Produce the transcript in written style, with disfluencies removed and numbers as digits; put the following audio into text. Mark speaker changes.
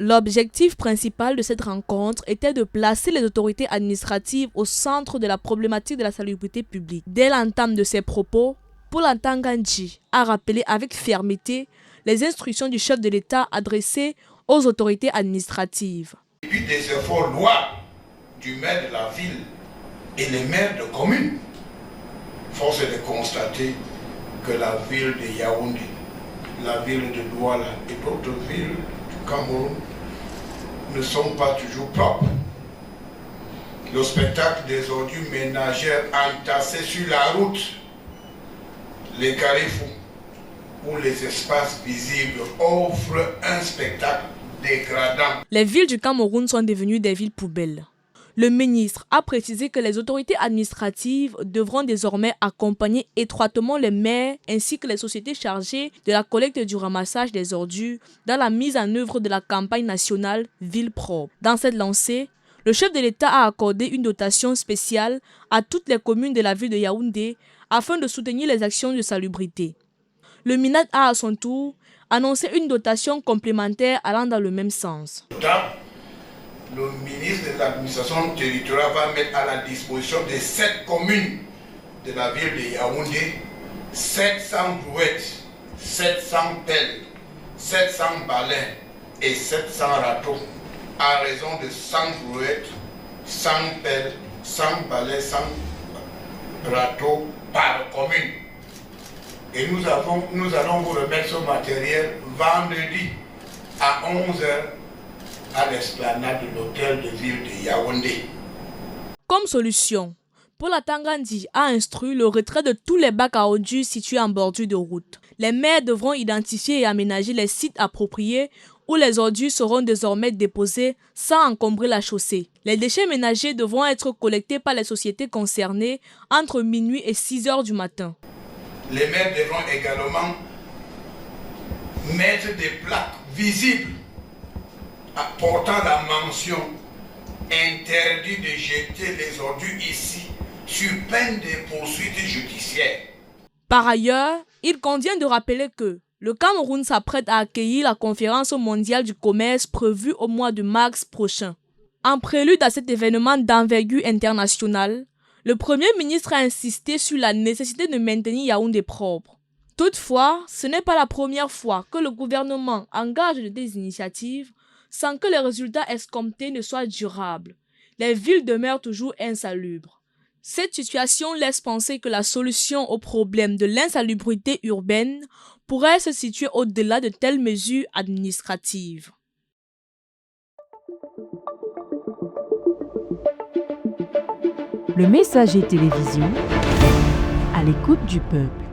Speaker 1: L'objectif principal de cette rencontre était de placer les autorités administratives au centre de la problématique de la salubrité publique. Dès l'entame de ses propos, Paul Atanga Nji a rappelé avec fermeté les instructions du chef de l'État adressées aux autorités administratives.
Speaker 2: Et puis des efforts lois du maire de la ville et les maires de communes, force est de constater que la ville de Yaoundé, la ville de Douala et d'autres villes du Cameroun ne sont pas toujours propres. Le spectacle des ordures ménagères entassées sur la route, les carrefours ou les espaces visibles offrent un spectacle dégradant.
Speaker 1: Les villes du Cameroun sont devenues des villes poubelles. Le ministre a précisé que les autorités administratives devront désormais accompagner étroitement les maires ainsi que les sociétés chargées de la collecte et du ramassage des ordures dans la mise en œuvre de la campagne nationale Ville propre. Dans cette lancée, le chef de l'État a accordé une dotation spéciale à toutes les communes de la ville de Yaoundé afin de soutenir les actions de salubrité. Le MINAD a à son tour annoncé une dotation complémentaire allant dans le même sens.
Speaker 2: Le ministre de l'administration territoriale va mettre à la disposition des 7 communes de la ville de Yaoundé 700 brouettes, 700 pelles, 700 balais et 700 râteaux à raison de 100 brouettes, 100 pelles, 100 balais, 100 râteaux par commune. Et nous allons vous remettre ce matériel vendredi à 11h à l'esplanade de l'hôtel de ville de Yaoundé.
Speaker 1: Comme solution, Paul Atanga Nji a instruit le retrait de tous les bacs à ordures situés en bordure de route. Les maires devront identifier et aménager les sites appropriés où les ordures seront désormais déposées sans encombrer la chaussée. Les déchets ménagers devront être collectés par les sociétés concernées entre minuit et 6h du matin.
Speaker 2: Les maires devront également mettre des plaques visibles portant la mention « Interdit de jeter les ordures ici » sur peine de poursuites judiciaires.
Speaker 1: Par ailleurs, il convient de rappeler que le Cameroun s'apprête à accueillir la conférence mondiale du commerce prévue au mois de mars prochain. En prélude à cet événement d'envergure internationale, le Premier ministre a insisté sur la nécessité de maintenir Yaoundé propre. Toutefois, ce n'est pas la première fois que le gouvernement engage des initiatives sans que les résultats escomptés ne soient durables. Les villes demeurent toujours insalubres. Cette situation laisse penser que la solution au problème de l'insalubrité urbaine pourrait se situer au-delà de telles mesures administratives.
Speaker 3: Le Messager télévision à l'écoute du peuple.